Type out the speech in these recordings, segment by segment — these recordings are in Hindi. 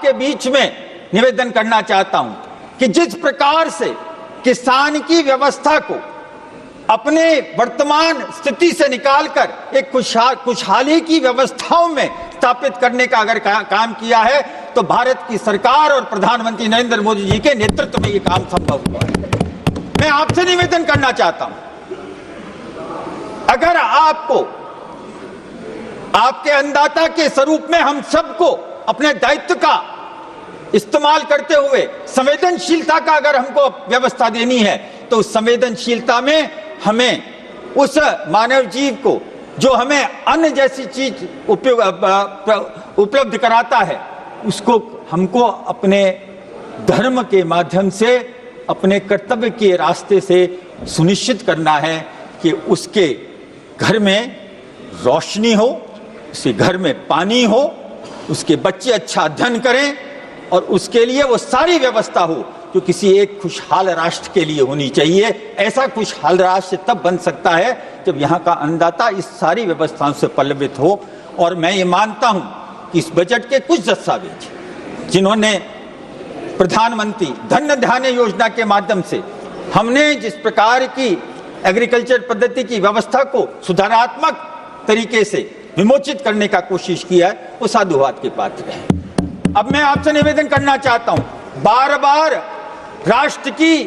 आपके बीच में निवेदन करना चाहता हूं कि जिस प्रकार से किसान की व्यवस्था को अपने वर्तमान स्थिति से निकालकर एक खुशहाली की व्यवस्थाओं में स्थापित करने का अगर काम किया है तो भारत की सरकार और प्रधानमंत्री नरेंद्र मोदी जी के नेतृत्व में ये काम संभव हुआ है। मैं आपसे निवेदन करना चाहता हूं, अगर आपको आपके अन्नदाता के स्वरूप में हम सबको अपने दायित्व का इस्तेमाल करते हुए संवेदनशीलता का अगर हमको व्यवस्था देनी है तो उस संवेदनशीलता में हमें उस मानव जीव को जो हमें अन्न जैसी चीज उपलब्ध कराता है उसको हमको अपने धर्म के माध्यम से अपने कर्तव्य के रास्ते से सुनिश्चित करना है कि उसके घर में रोशनी हो, उसके घर में पानी हो, उसके बच्चे अच्छा अध्ययन करें और उसके लिए वो सारी व्यवस्था हो जो किसी एक खुशहाल राष्ट्र के लिए होनी चाहिए। ऐसा खुशहाल राष्ट्र तब बन सकता है जब यहाँ का अन्नदाता इस सारी व्यवस्थाओं से पल्लवित हो। और मैं ये मानता हूँ कि इस बजट के कुछ दस्तावेज जिन्होंने प्रधानमंत्री धन धान्य योजना के माध्यम से हमने जिस प्रकार की एग्रीकल्चर पद्धति की व्यवस्था को सुधारात्मक तरीके से विमोचित करने का कोशिश किया है वो साधुवाद के पात्र है। अब मैं आपसे निवेदन करना चाहता हूं, बार बार राष्ट्र की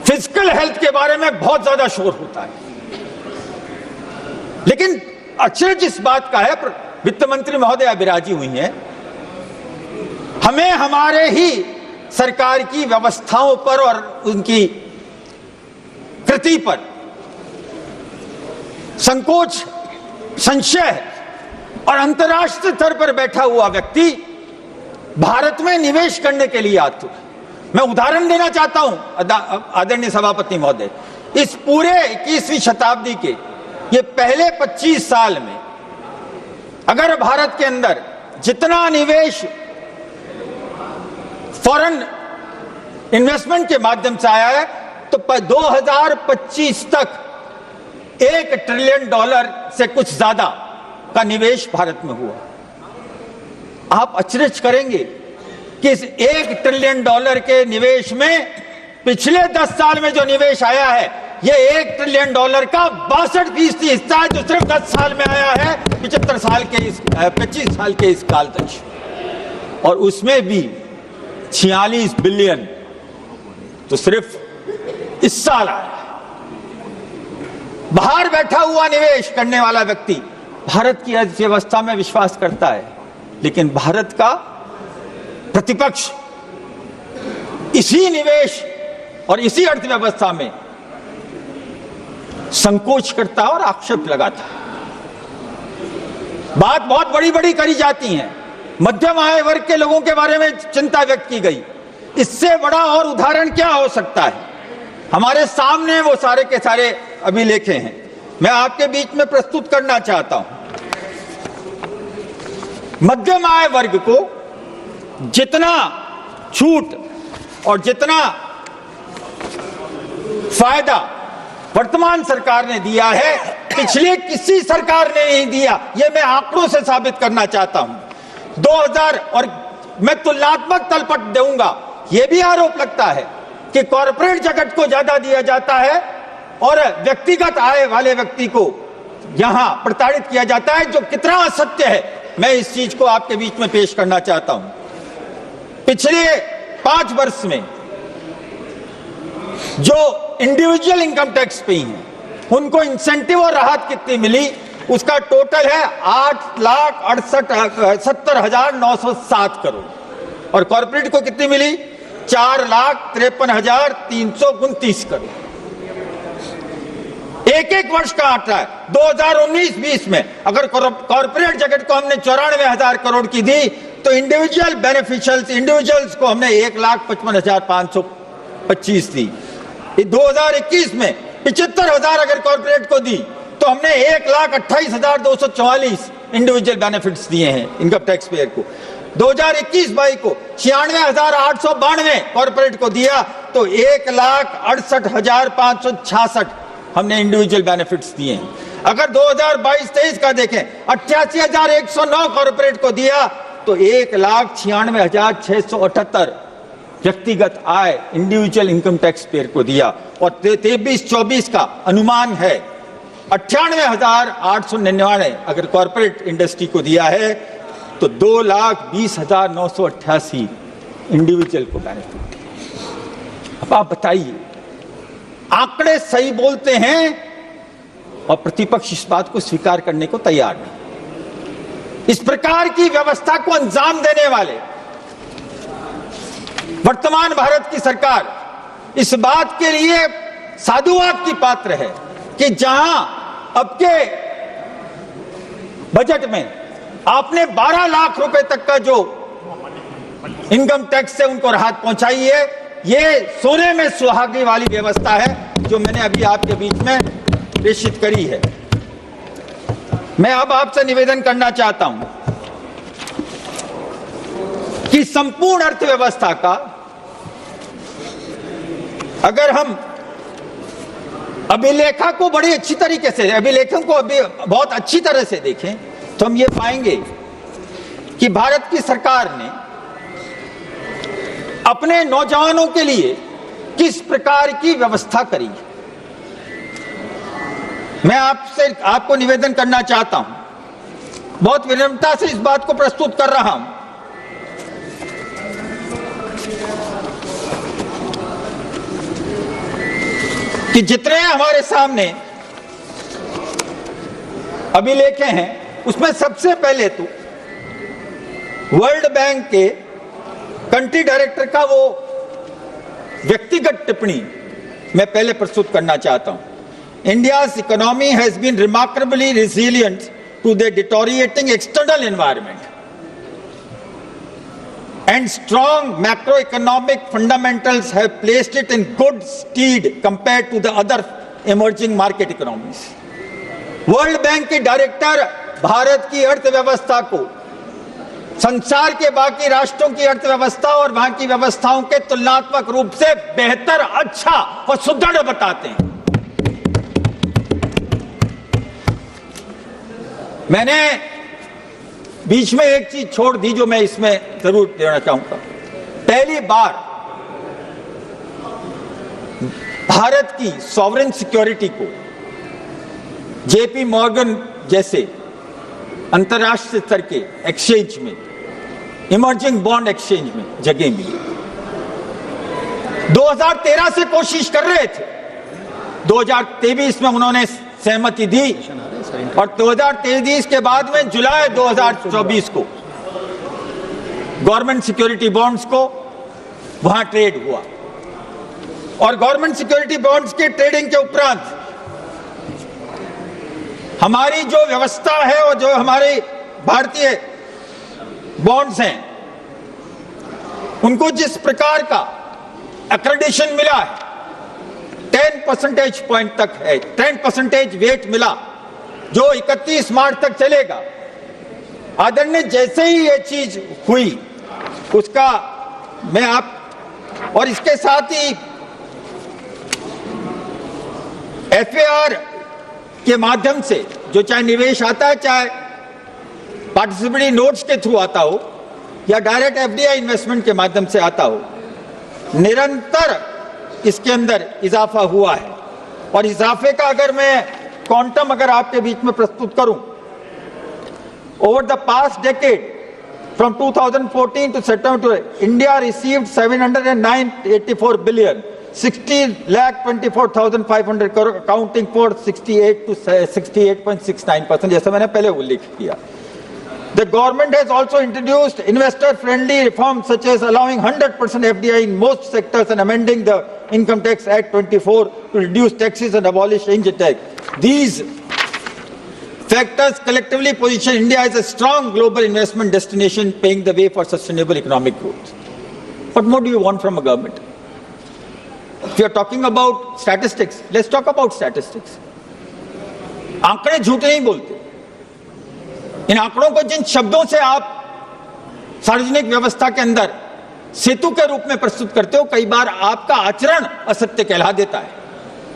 फिजिकल हेल्थ के बारे में बहुत ज्यादा शोर होता है, लेकिन अचरज इस बात का है, वित्त मंत्री महोदया विराजी हुई हैं, हमें हमारे ही सरकार की व्यवस्थाओं पर और उनकी कृति पर संकोच, संशय और अंतर्राष्ट्रीय स्तर पर बैठा हुआ व्यक्ति भारत में निवेश करने के लिए आतुर है। मैं उदाहरण देना चाहता हूं आदरणीय सभापति महोदय, इस पूरे 21वीं शताब्दी के ये पहले 25 साल में अगर भारत के अंदर जितना निवेश फॉरेन इन्वेस्टमेंट के माध्यम से आया है तो 2025 तक $1 ट्रिलियन से कुछ ज्यादा का निवेश भारत में हुआ। आप अचरज करेंगे कि इस $1 ट्रिलियन के निवेश में पिछले 10 साल में जो निवेश आया है ये $1 ट्रिलियन का 62% हिस्सा है जो सिर्फ 10 साल में आया है 25 साल के इस काल तक, और उसमें भी 46 बिलियन तो सिर्फ इस साल आया है। बाहर बैठा हुआ निवेश करने वाला व्यक्ति भारत की अर्थव्यवस्था में विश्वास करता है, लेकिन भारत का प्रतिपक्ष इसी निवेश और इसी अर्थव्यवस्था में संकोच करता है और आक्षेप लगाता है। बात बहुत बड़ी बड़ी करी जाती है, मध्यम आय वर्ग के लोगों के बारे में चिंता व्यक्त की गई, इससे बड़ा और उदाहरण क्या हो सकता है? हमारे सामने वो सारे के सारे अभिलेख हैं, मैं आपके बीच में प्रस्तुत करना चाहता हूं। मध्यम आय वर्ग को जितना छूट और जितना फायदा वर्तमान सरकार ने दिया है पिछले किसी सरकार ने नहीं दिया, यह मैं आंकड़ों से साबित करना चाहता हूं। 2000 और मैं तुलनात्मक तल पर दूंगा, यह भी आरोप लगता है कि कॉरपोरेट जगत को ज्यादा दिया जाता है और व्यक्तिगत आय वाले व्यक्ति को यहां प्रताड़ित किया जाता है, जो कितना असत्य है मैं इस चीज को आपके बीच में पेश करना चाहता हूं। पिछले 5 वर्ष में जो इंडिविजुअल इनकम टैक्स पे हैं उनको इंसेंटिव और राहत कितनी मिली, उसका टोटल है 8,70,907 करोड़, और कॉर्पोरेट को कितनी मिली 4,53,329 करोड़। एक वर्ष का आंकड़ा है। 2019-20 में अगर कॉर्पोरेट जगत को हमने 94,000 करोड़ की दी तो इंडिविजुअल इंडिविजुअल्स को हमने 1,55,525 दी। 2021 में 75,000 अगर कॉर्पोरेट को दी तो हमने 1,28,244 इंडिविजुअल बेनिफिट्स दिए हैं इनकम टैक्स पेयर को। 2021-22 को 96,892 कॉर्पोरेट को दिया तो 1,68,566 हमने इंडिविजुअल बेनिफिट्स दिए हैं। अगर 2022-23 का देखें 88,109 कॉर्पोरेट को दिया तो 1,96,678 व्यक्तिगत आय इंडिविजुअल इनकम टैक्स पेयर को दिया और 23-24 का अनुमान है 98,899 अगर कॉर्पोरेट इंडस्ट्री को दिया है तो 2,20,988 इंडिविजुअल को बेनिफिट। अब आप बताइए, आंकड़े सही बोलते हैं और प्रतिपक्ष इस बात को स्वीकार करने को तैयार नहीं। इस प्रकार की व्यवस्था को अंजाम देने वाले वर्तमान भारत की सरकार इस बात के लिए साधुवाद की पात्र है कि जहां अब के बजट में आपने 12 लाख रुपए तक का जो इनकम टैक्स से उनको राहत पहुंचाई है, ये सोने में सुहागी वाली व्यवस्था है जो मैंने अभी आपके बीच में प्रेषित करी है। मैं अब आपसे निवेदन करना चाहता हूं कि संपूर्ण अर्थव्यवस्था का अगर हम अभिलेखा को बड़ी अच्छी तरीके से, अभिलेखों को अभी बहुत अच्छी तरह से देखें तो हम ये पाएंगे कि भारत की सरकार ने अपने नौजवानों के लिए किस प्रकार की व्यवस्था करी। मैं आपको निवेदन करना चाहता हूं, बहुत विनम्रता से इस बात को प्रस्तुत कर रहा हूं कि जितने हमारे सामने अभिलेख हैं उसमें सबसे पहले तो वर्ल्ड बैंक के कंट्री डायरेक्टर का वो व्यक्तिगत टिप्पणी मैं पहले प्रस्तुत करना चाहता हूं। India's economy has been remarkably resilient to the deteriorating external environment and strong macroeconomic fundamentals have placed it in good stead compared to the other emerging market economies. World bank के डायरेक्टर भारत की अर्थव्यवस्था को संसार के बाकी राष्ट्रों की अर्थव्यवस्था और वहां की व्यवस्थाओं के तुलनात्मक रूप से बेहतर, अच्छा और सुदृढ़ बताते हैं। मैंने बीच में एक चीज छोड़ दी जो मैं इसमें जरूर देना चाहूंगा। पहली बार भारत की सॉवरेन सिक्योरिटी को जेपी मॉर्गन जैसे अंतरराष्ट्रीय स्तर के एक्सचेंज में, इमर्जिंग बॉन्ड एक्सचेंज में जगह मिली। 2013 से कोशिश कर रहे थे, 2023 में उन्होंने सहमति दी और 2023 के बाद में जुलाई 2024 को गवर्नमेंट सिक्योरिटी बॉन्ड्स को वहां ट्रेड हुआ और गवर्नमेंट सिक्योरिटी बॉन्ड्स के ट्रेडिंग के उपरांत हमारी जो व्यवस्था है और जो हमारे भारतीय बॉन्ड्स हैं उनको जिस प्रकार का एक्रेडिशन मिला है 10 परसेंटेज पॉइंट तक है, 10% वेट मिला जो 31 मार्च तक चलेगा। आदरणीय जैसे ही ये चीज हुई उसका मैं आप और इसके साथ ही FAR के माध्यम से जो चाहे निवेश आता है, चाहे पार्टिसिपेटरी नोट्स के थ्रू आता हो या डायरेक्ट FDI इन्वेस्टमेंट के माध्यम से आता हो, निरंतर इसके अंदर इजाफा हुआ है। और इजाफे का अगर मैं क्वांटम अगर आपके बीच में प्रस्तुत करूं, over the past decade from 2014 to September, India received 784 billion, 60,24,500 crore, accounting for 68 to 68.69%, जैसा मैंने पहले उल्लेख किया। The government has also introduced investor-friendly reforms such as allowing 100% FDI in most sectors and amending the Income Tax Act 24 to reduce taxes and abolish income tax. These factors collectively position India as a strong global investment destination, paving the way for sustainable economic growth. What more do you want from a government? If you are talking about statistics, let's talk about statistics. आंकड़े झूठ नहीं बोलते। इन आंकड़ों को जिन शब्दों से आप सार्वजनिक व्यवस्था के अंदर सेतु के रूप में प्रस्तुत करते हो, कई बार आपका आचरण असत्य कहला देता है।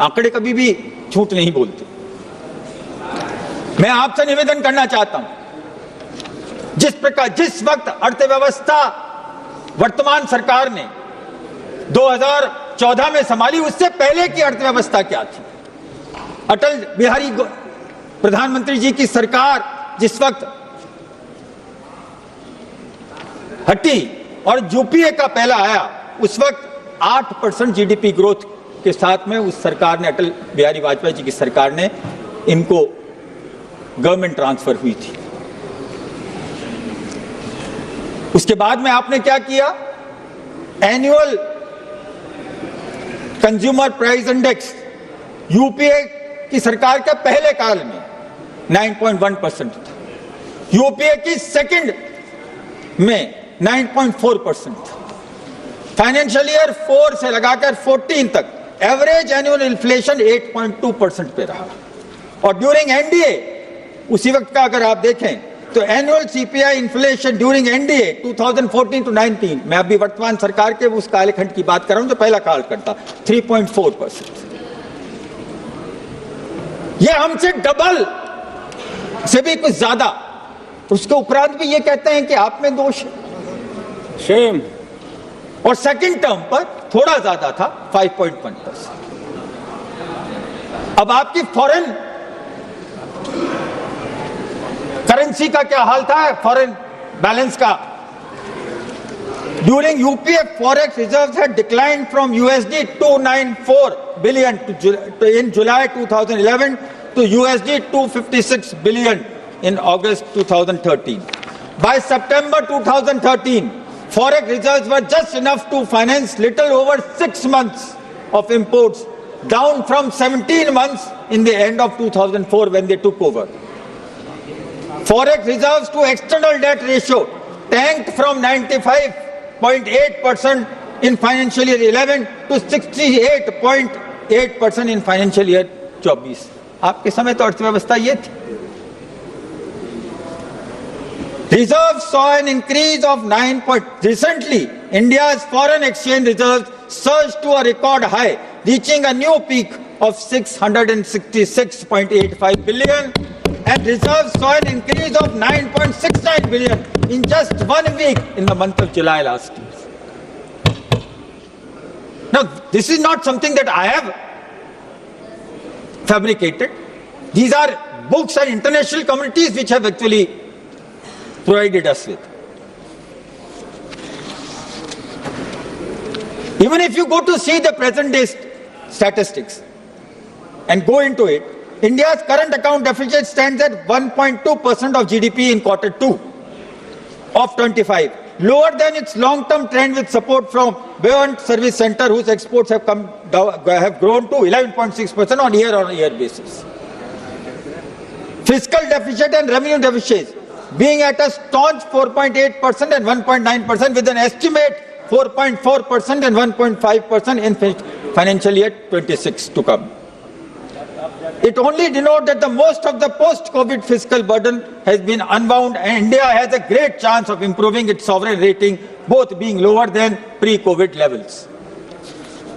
आंकड़े कभी भी झूठ नहीं बोलते। मैं आपसे निवेदन करना चाहता हूं जिस वक्त अर्थव्यवस्था वर्तमान सरकार ने 2014 में संभाली, उससे पहले की अर्थव्यवस्था क्या थी? अटल बिहारी प्रधानमंत्री जी की सरकार जिस वक्त हटी और यूपीए का पहला आया, उस वक्त 8% जीडीपी ग्रोथ के साथ में उस सरकार ने, अटल बिहारी वाजपेयी जी की सरकार ने, इनको गवर्नमेंट ट्रांसफर हुई थी। उसके बाद में आपने क्या किया? Annual consumer price index UPA की सरकार के पहले काल में 9.1% था, यूपीए की सेकंड में 9.4%, फाइनेंशियल ईयर 4 से लगाकर 14 तक एवरेज एनुअल इन्फ्लेशन 8.2% पे रहा। और ड्यूरिंग एनडीए, उसी वक्त का अगर आप देखें तो annual CPI inflation during NDA 2014 to 19, मैं अभी वर्तमान सरकार के उस कालखंड की बात कर रहा हूं जो पहला काल करता, 3.4%। ये हमसे डबल से भी कुछ ज्यादा। उसके उपरांत भी ये कहते हैं कि आप में दोष है, शेम। और सेकंड टर्म पर थोड़ा ज्यादा था, 5.1%। अब आपकी फॉरेन करेंसी का क्या हाल था? फॉरेन बैलेंस का during UPA forex reserves had declined from USD 294 billion in July 2011 to USD 256 billion in August 2013. By September 2013, forex reserves were just enough to finance little over 6 months of imports, down from 17 months in the end of 2004 when they took over. Forex reserves to external debt ratio tanked from 95.8% in financial year 11 to 68.8% in financial year 24. आपके समय तो अर्थव्यवस्था ये थी। Reserves saw an increase of 9%. Recently, India's foreign exchange reserves surged to a record high, reaching a new peak of 666.85 billion, and reserves saw an increase of 9.69 billion in just 1 week in the month of July last year. Now, this is not something that I have fabricated. These are books and international communities which have actually provided us with. Even if you go to see the present day statistics and go into it, India's current account deficit stands at 1.2% of GDP in Q2 of 25, lower than its long-term trend with support from buoyant service sector whose exports have grown to 11.6% on year-on-year basis. Fiscal deficit and revenue deficit being at a staunch 4.8% and 1.9% with an estimate 4.4% and 1.5% in financial year 26 to come. It only denotes that the most of the post-COVID fiscal burden has been unwound and India has a great chance of improving its sovereign rating, both being lower than pre-COVID levels.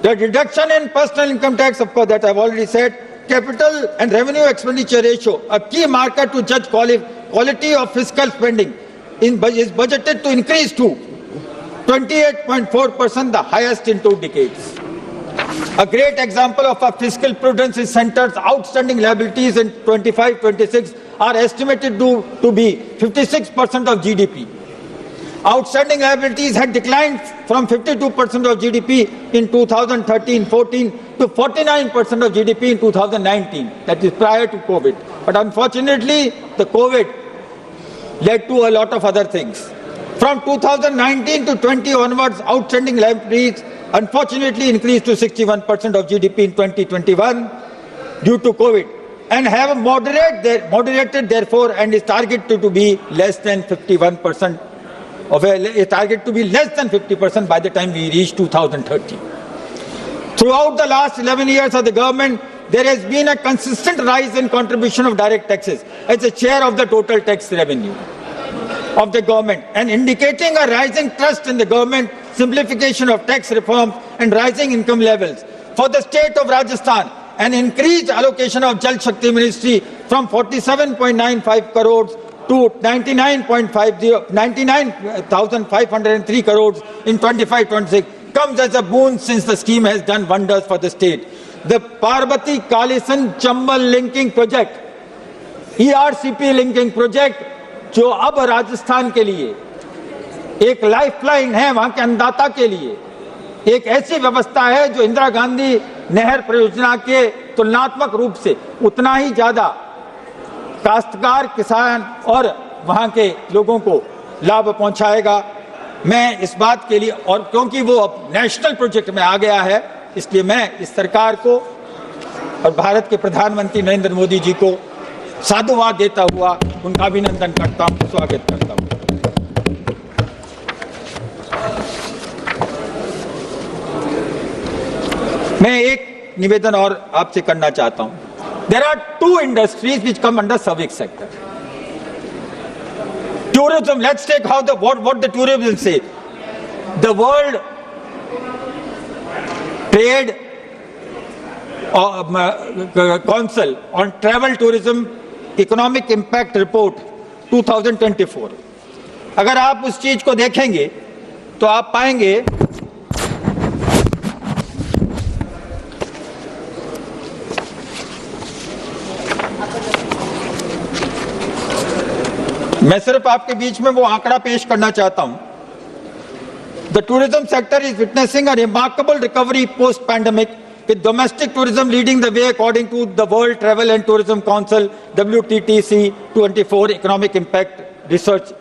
The reduction in personal income tax, of course, that I've already said, capital and revenue expenditure ratio, a key marker to judge quality of fiscal spending, is budgeted to increase to 28.4%, the highest in 2 decades. A great example of a fiscal prudence is Centre's outstanding liabilities in 25-26 are estimated to be 56% of GDP. Outstanding liabilities had declined from 52% of GDP in 2013-14 to 49% of GDP in 2019, that is prior to COVID. But unfortunately, the COVID led to a lot of other things. From 2019 to 20 onwards, outstanding liabilities unfortunately increased to 61% of GDP in 2021 due to COVID and have moderated therefore and is targeted to be less than 51%, is targeted to be less than 50% by the time we reach 2030. Throughout the last 11 years of the government, there has been a consistent rise in contribution of direct taxes as a share of the total tax revenue of the government and indicating a rising trust in the government, simplification of tax reforms and rising income levels. For the state of Rajasthan, an increased allocation of Jal Shakti Ministry from 47.95 crores to 99,503 crores in 25-26 comes as a boon since the scheme has done wonders for the state. The Parvati Kalisan Chambal linking project, ERCP linking project, जो अब राजस्थान के लिए एक लाइफलाइन है, वहां के अन्नदाता के लिए एक ऐसी व्यवस्था है जो इंदिरा गांधी नहर परियोजना के तुलनात्मक रूप से उतना ही ज्यादा काश्तकार, किसान और वहां के लोगों को लाभ पहुंचाएगा। मैं इस बात के लिए, और क्योंकि वो अब नेशनल प्रोजेक्ट में आ गया है, इसलिए मैं इस सरकार को और भारत के प्रधानमंत्री नरेंद्र मोदी जी को साधुवाद देता हुआ उनका अभिनंदन करता हूं, स्वागत करता हूं। मैं एक निवेदन और आपसे करना चाहता हूं। There are two industries which come under service sector. Tourism, let's take how what the tourism say. The World Trade Council on Travel Tourism Economic Impact Report 2024. अगर आप उस चीज को देखेंगे तो आप पाएंगे मैं सिर्फ आपके बीच में वो आंकड़ा पेश करना चाहता हूं। The tourism sector is witnessing a remarkable recovery post-pandemic, with domestic tourism leading the way according to the World Travel and Tourism Council (WTTC) 24 Economic Impact Research.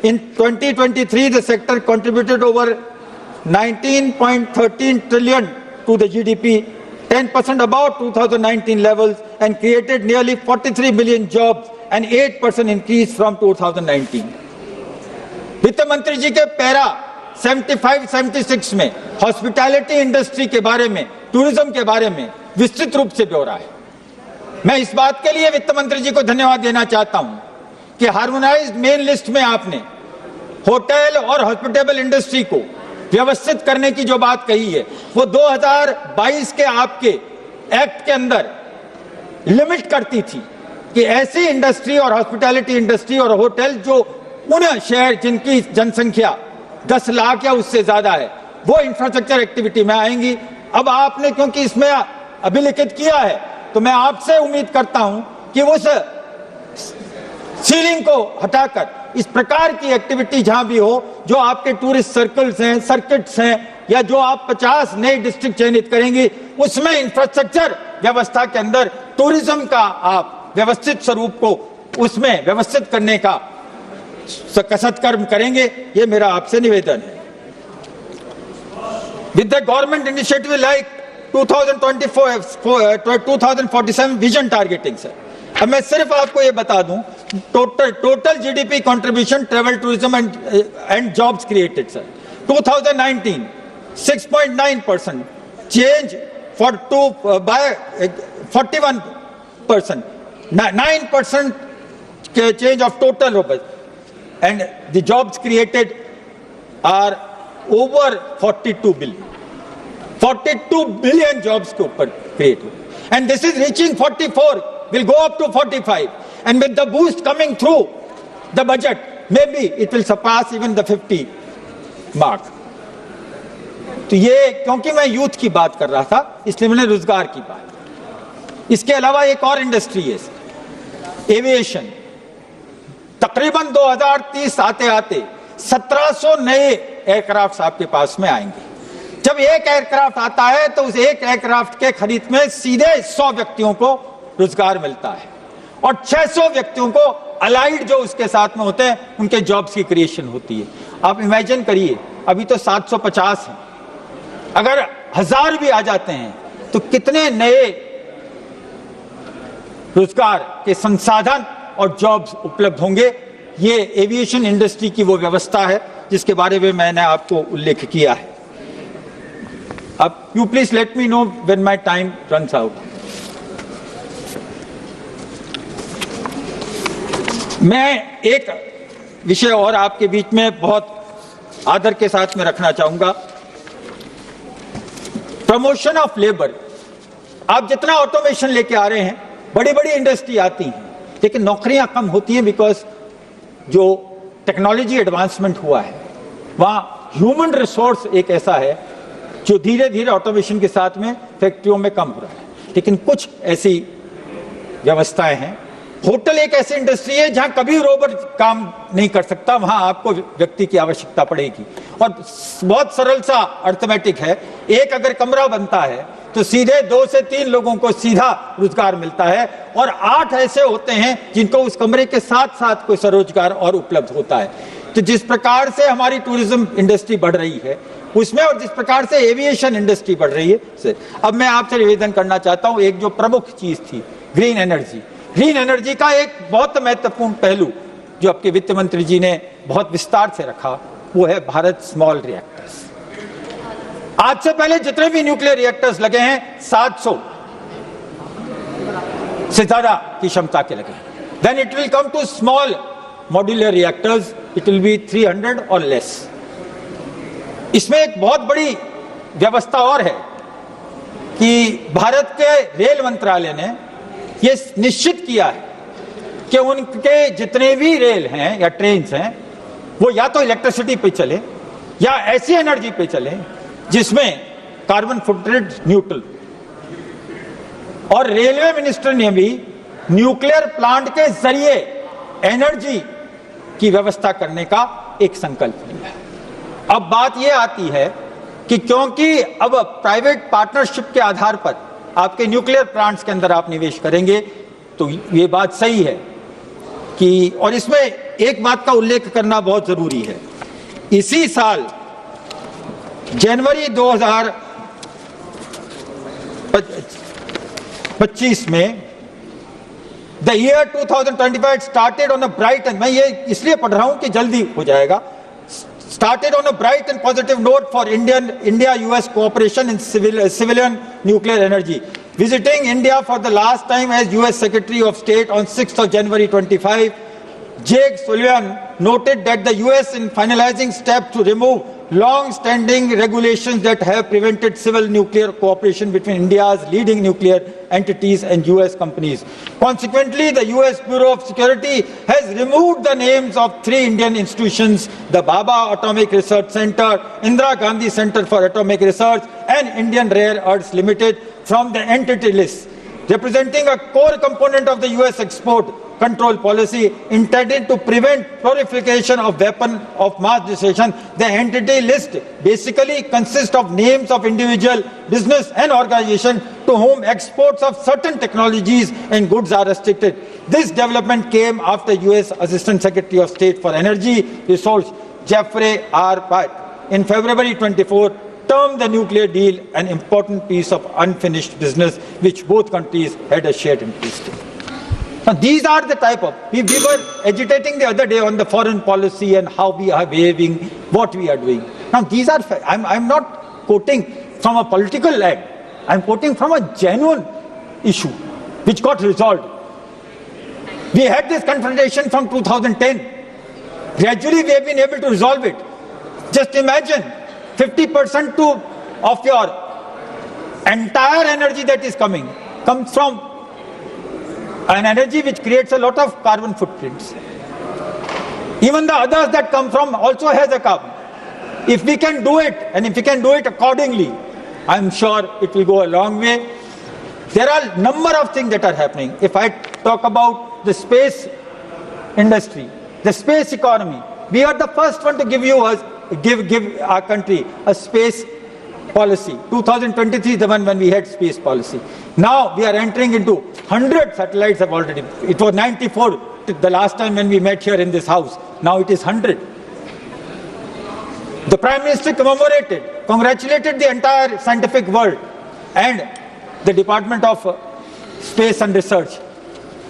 In 2023, the sector contributed over 19.13 trillion to the GDP, 10% above 2019 levels, and created nearly 43 million jobs, an 8% increase from 2019. वित्त मंत्री जी के पैरा 75-76 में हॉस्पिटैलिटी इंडस्ट्री के बारे में, टूरिज्म के बारे में विस्तृत रूप से ब्यौरा है। मैं इस बात के लिए वित्त मंत्री जी को धन्यवाद देना चाहता हूं कि हार्मोनाइज्ड मेन लिस्ट में आपने होटल और हॉस्पिटल इंडस्ट्री को व्यवस्थित करने की जो बात कही है, वो 2022 के आपके एक्ट के अंदर लिमिट करती थी कि ऐसी इंडस्ट्री और हॉस्पिटैलिटी इंडस्ट्री और होटल जो उन शहर जिनकी जनसंख्या 10 लाख या उससे ज्यादा है, वो इंफ्रास्ट्रक्चर एक्टिविटी में आएंगी। अब आपने क्योंकि इसमें अभिलिखित किया है, तो मैं आपसे उम्मीद करता हूं कि उस सीलिंग को हटाकर इस प्रकार की एक्टिविटी जहां भी हो, जो आपके टूरिस्ट सर्कल्स हैं, सर्किट्स हैं, या जो आप 50 नए डिस्ट्रिक्ट चयनित करेंगे, उसमें इंफ्रास्ट्रक्चर व्यवस्था के अंदर टूरिज्म का आप व्यवस्थित स्वरूप को उसमें व्यवस्थित करने का कसरत कर्म करेंगे। ये मेरा आपसे निवेदन है। With the government initiative like 2047 vision targeting sir, अब मैं सिर्फ आपको ये बता दूं, total GDP contribution travel tourism and jobs created sir 2019 6.9%, change for by 41%, 9% change of total robust, and the jobs created are over 42 billion. 42 billion jobs के ऊपर create हुए, and this is reaching 44, will go up to 45, and with the boost coming through the budget, maybe it will surpass even the 50 mark. तो ये क्योंकि मैं यूथ की बात कर रहा था, इसलिए मैंने रोजगार की बात। इसके अलावा एक और इंडस्ट्री है एविएशन। तकरीबन 2030 आते आते 1700 नए एयरक्राफ्ट आपके पास में आएंगे। जब एक एयरक्राफ्ट आता है तो उस एक एयरक्राफ्ट के खरीद में सीधे 100 व्यक्तियों को रोजगार मिलता है, और 600 व्यक्तियों को अलाइड जो उसके साथ में होते हैं उनके जॉब्स की क्रिएशन होती है। आप इमेजिन करिए, अभी तो 750 हैं, अगर 1000 भी आ जाते हैं तो कितने नए रोजगार के संसाधन और जॉब्स उपलब्ध होंगे। ये एविएशन इंडस्ट्री की वो व्यवस्था है जिसके बारे में मैंने आपको उल्लेख किया है। अब you please let me know when my time runs out. मैं एक विषय और आपके बीच में बहुत आदर के साथ में रखना चाहूंगा, प्रमोशन ऑफ लेबर। आप जितना ऑटोमेशन लेके आ रहे हैं, बड़ी बड़ी इंडस्ट्री आती हैं, लेकिन नौकरियां कम होती हैं बिकॉज जो टेक्नोलॉजी एडवांसमेंट हुआ है, वहाँ ह्यूमन रिसोर्स एक ऐसा है जो धीरे धीरे ऑटोमेशन के साथ में फैक्ट्रियों में कम हो रहा है। लेकिन कुछ ऐसी व्यवस्थाएं हैं, होटल एक ऐसी इंडस्ट्री है जहां कभी रोबोट काम नहीं कर सकता, वहां आपको व्यक्ति की आवश्यकता पड़ेगी। और बहुत सरल सा अर्थमेटिक है, एक अगर कमरा बनता है तो सीधे 2 से 3 लोगों को सीधा रोजगार मिलता है, और 8 ऐसे होते हैं जिनको उस कमरे के साथ साथ कोई स्वरोजगार और उपलब्ध होता है। तो जिस प्रकार से हमारी टूरिज्म इंडस्ट्री बढ़ रही है उसमें, और जिस प्रकार से एविएशन इंडस्ट्री बढ़ रही है, अब मैं आपसे निवेदन करना चाहता हूं, एक जो प्रमुख चीज थी ग्रीन एनर्जी, ग्रीन एनर्जी का एक बहुत महत्वपूर्ण पहलू जो आपके वित्त मंत्री जी ने बहुत विस्तार से रखा, वो है भारत स्मॉल रिएक्टर्स। आज से पहले जितने भी न्यूक्लियर रिएक्टर्स लगे हैं 700 से ज्यादा की क्षमता के लगे। Then it will come to small modular reactors, it will be 300 और लेस। इसमें एक बहुत बड़ी व्यवस्था और है कि भारत के रेल मंत्रालय ने यह निश्चित किया है कि उनके जितने भी रेल हैं या ट्रेन्स हैं वो या तो इलेक्ट्रिसिटी पे चले या ऐसी एनर्जी पे चले जिसमें कार्बन फुटप्रिंट न्यूट्रल। और रेलवे मिनिस्टर ने भी न्यूक्लियर प्लांट के जरिए एनर्जी की व्यवस्था करने का एक संकल्प लिया है। अब बात यह आती है कि क्योंकि अब प्राइवेट पार्टनरशिप के आधार पर आपके न्यूक्लियर प्लांट्स के अंदर आप निवेश करेंगे, तो ये बात सही है कि, और इसमें एक बात का उल्लेख करना बहुत जरूरी है, इसी साल जनवरी 2025 में the year 2025 started on a bright, and मैं ये इसलिए पढ़ रहा हूं कि जल्दी हो जाएगा, started on a bright and positive note for India-US cooperation in civilian nuclear energy. Visiting India for the last time as US Secretary of State on 6th of January 25, Jake Sullivan noted that the US in finalizing steps to remove long-standing regulations that have prevented civil nuclear cooperation between India's leading nuclear entities and US companies. Consequently, the US Bureau of Security has removed the names of 3 Indian institutions, the Baba Atomic Research Center, Indira Gandhi Center for Atomic Research, and Indian Rare Earths Limited from the entity list, representing a core component of the US export control policy intended to prevent proliferation of weapons of mass destruction. The entity list basically consists of names of individual business and organizations to whom exports of certain technologies and goods are restricted. This development came after US Assistant Secretary of State for Energy Resource Jeffrey R. Pate in February 24 termed the nuclear deal an important piece of unfinished business which both countries had a shared interest in. Now, these are the type of, we were agitating the other day on the foreign policy and how we are behaving, what we are doing. Now, these are, I'm not quoting from a political leg, I'm quoting from a genuine issue which got resolved. We had this confrontation from 2010. Gradually, we have been able to resolve it. Just imagine 50% of your entire energy that is coming comes from an energy which creates a lot of carbon footprints. Even the others that come from also has a carbon. If we can do it, and if we can do it accordingly, I'm sure it will go a long way. There are a number of things that are happening. If I talk about the space industry, the space economy, we are the first one to give our country a space policy. 2023 is the one when we had space policy. Now we are entering into 100 satellites have already. It was 94 the last time when we met here in this house. Now it is 100. The Prime Minister congratulated the entire scientific world and the Department of Space and Research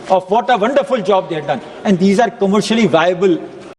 of what a wonderful job they have done. And these are commercially viable